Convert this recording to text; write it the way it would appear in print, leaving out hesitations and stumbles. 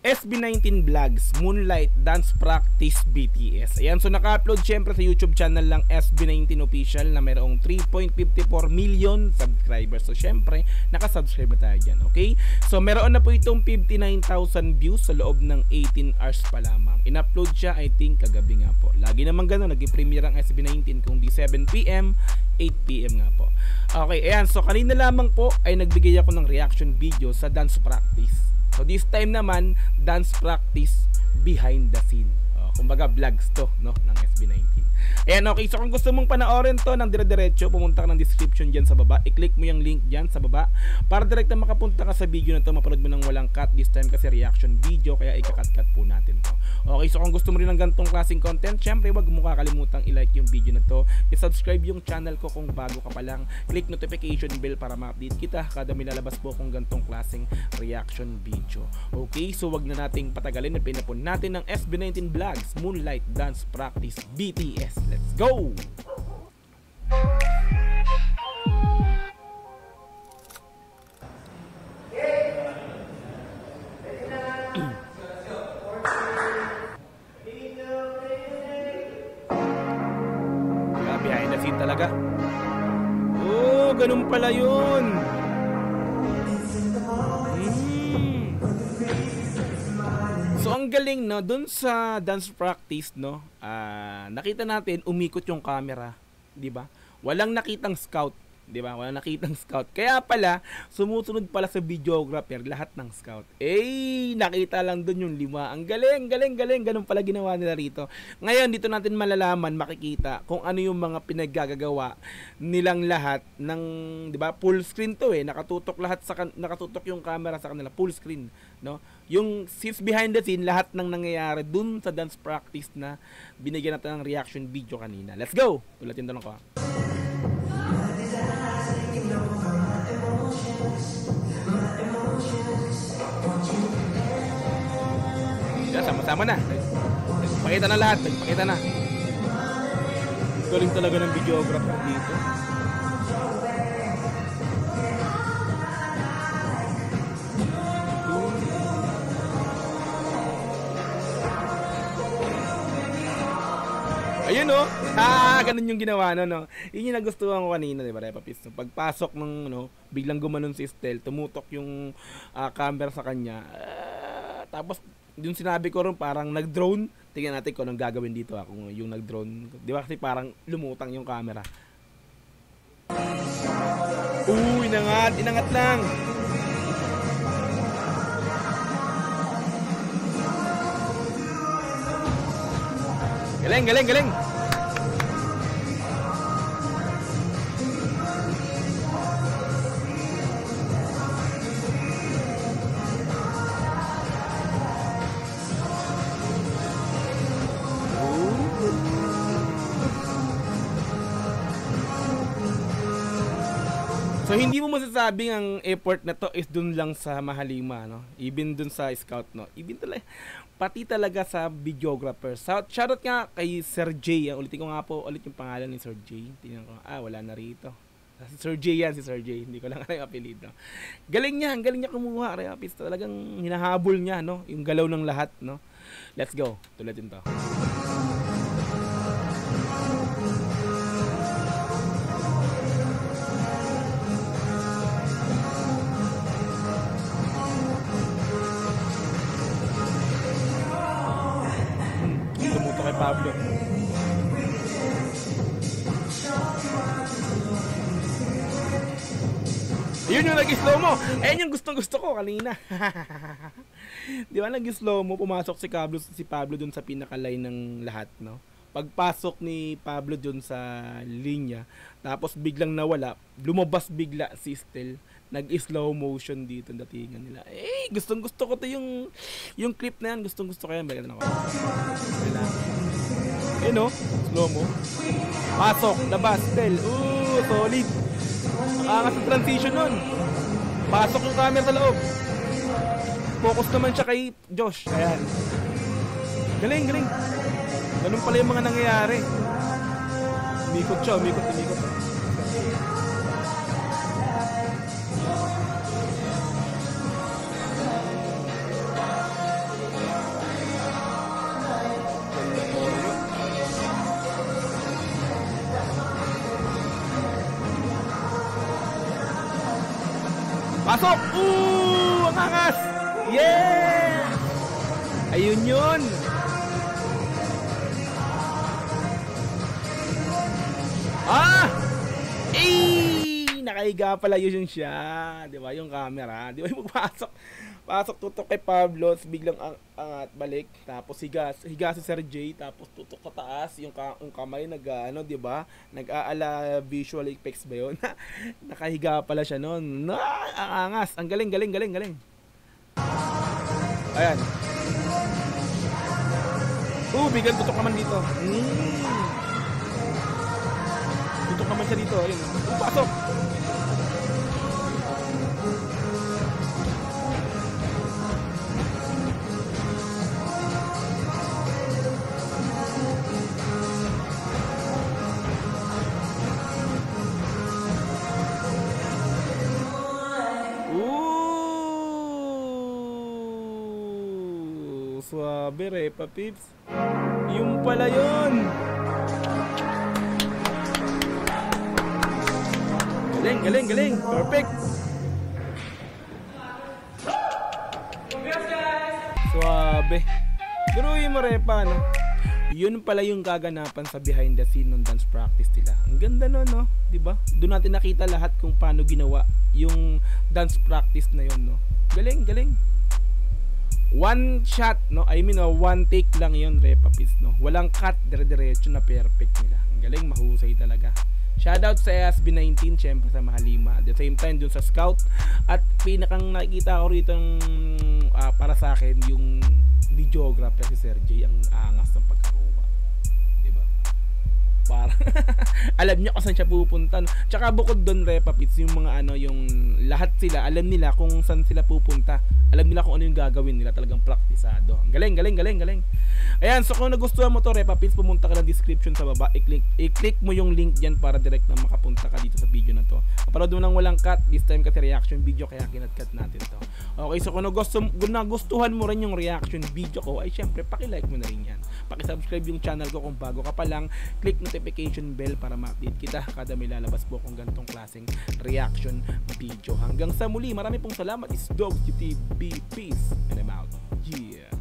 SB19 Vlogs, Moonlight Dance Practice BTS. Ayan, so naka-upload syempre sa YouTube channel lang SB19 Official na mayroong 3.54 million subscribers. So syempre, nakasubscribe na tayo dyan, okay? So meron na po itong 59,000 views sa loob ng 18 hours pa lamang. In-upload siya, I think, kagabi nga po. Lagi naman gano'n, nag-premiere ang SB19 kung di 7 PM, 8 PM nga po. Okay, ayan, so kanina lamang po ay nagbigay ako ng reaction video sa dance practice. So this time naman, dance practice behind the scene. Kumbaga vlogs to, no, ng SB19. Ayan, okay, so kung gusto mong panoorin to ng dire-diretso, pumunta ka ng description dyan sa baba. I-click mo yung link dyan sa baba para direkta makapunta ka sa video na to. Mapanood mo ng walang cut. This time kasi reaction video, kaya ika-cut-cut po natin to. Okay, so kung gusto mo rin ng ganitong klaseng content, syempre wag mo kakalimutang i-like yung video na to. I-subscribe yung channel ko kung bago ka pa lang. Click notification bell para ma-update kita kada may lalabas po kung ganitong klaseng reaction video. Okay, so wag na nating patagalin. Pinapon natin ng SB19 Vlogs, Moonlight Dance Practice BTS. Let's go! Behind the scene talaga. Oh, ganun pala yun. So ang galing, no, dun sa dance practice, no, nakita natin umikot yung camera, di ba? Walang nakitang scout, di ba? Walang nakitang scout. Kaya pala sumusunod pala sa videographer lahat ng scout. Nakita lang dun yung 5. Ang galing, galing, galing. Ganun pala ginawa nila rito. Ngayon dito natin malalaman, makikita kung ano yung mga pinaggagawa nilang lahat ng, di ba? Full screen to eh. Nakatutok lahat nakatutok yung camera sa kanila, full screen, no? Yung scenes behind the scene, lahat ng nangyayari dun sa dance practice na binigyan natin ng reaction video kanina. Let's go! Ulit yung tanong ko. Yeah, sama-sama na. Pakita na lahat. Pakita na. Galing talaga ng videographer dito. Ayun, no? Ganun yung ginawa, no? Yun yung nagustuhan ko kanina, diba, Repapis? Pagpasok ng, no, biglang gumanon si Estel, tumutok yung camera sa kanya. Tapos, yung sinabi ko rin, parang nag-drone. Tingnan natin kung anong gagawin dito, kung yung nag-drone. Diba, kasi parang lumutang yung camera. Inangat lang. Galing, galing, galing. So hindi mo masasabing ang effort na to is dun lang sa Mahalima, no? Even dun sa scout, no? Even talaga, pati talaga sa videographer. Shoutout nga kay Sir J. Ulitin ko nga po ulit yung pangalan ni Sir J. Tingnan ko. Wala na rito. Si Sir J yan, si Sir J. Hindi ko lang alam yung apelido. Galing niya kumuha. Repapis, talagang hinahabol niya, no? Yung galaw ng lahat, no? Let's go. Tulatin to. Kay Pablo. Yun yung nag-slow mo. Ayun yung gustong-gusto ko kanina. Di ba nag-slow mo, pumasok si Pablo dun sa pinaka-line ng lahat, no? Pagpasok ni Pablo dun sa linya, tapos biglang nawala, lumabas bigla si Estel. Nag-slow motion dito ang datingan nila. Gustong-gusto ko to yung clip na yan. Gustong-gusto ko yan. Balikan ako. No? Slow mo. Pasok, labas, Estel. Solid. Nakakas sa transition nun. Pasok yung camera sa loob. Focus naman siya kay Josh. Ayan. Galing, galing. Ganun pala yung mga nangyayari. Umikot siya, umikot. Pasok! Ang angas! Yes! Ayun yun! Nakahiga pala yun siya. Di ba? Yung camera. Di ba? Yung pasok tutok kay Pablo, biglang angat balik, tapos higa si Sir J, tapos tutok sa taas, yung kamay di ba? Nag-aala visual effects ba yun? Nakahiga pala siya noon. Ang angas. Ang galing. Ayan. Biglang tutok naman dito. Tutok naman siya dito. Ayun. Pasok. Swabe, Repa Pips. Yung pala yun. Galing. Perfect. Swabe. Guruin mo, Repa, no? Yun pala yung gaganapan sa behind the scene ng dance practice nila. Ang ganda no, no? Diba? Doon natin nakita lahat kung paano ginawa yung dance practice na yun, no? Galing. One shot, no? I mean, one take lang yun, Repa Pips, no? Walang cut, dire-diretso na perfect nila. Ang galing, mahusay talaga. Shoutout sa SB19, syempre sa Mahalima. At the same time, dun sa Scout. At pinakang nakikita ko rito para sa akin, yung videographer si Sir J, ang angas ng pagkakuha. Diba? Para alam niya kung saan siya pupunta. Tsaka bukod doon, Repa Pips, yung mga yung lahat sila, alam nila kung saan sila pupunta. Alam nila kung ano yung gagawin nila, talagang praktisado. Galing. Ayan, so kung nagustuhan mo to, Repa Pips, pumunta ka na description sa baba. I-click mo yung link dyan para direct na makapunta ka dito sa video na to. Kapanood mo nang walang cut, this time kasi reaction video, kaya kinat-cut natin to. Okay, so kung nagustuhan mo rin yung reaction video ko, ay syempre, paki-like mo na rin yan. Paki-subscribe yung channel ko kung bago ka pa lang. Click notification bell para ma-update kita kada may lalabas po kung ganitong klaseng reaction video. Hanggang sa muli, marami pong salamat. Is Dog TV. Peace and I'm out. Yeah.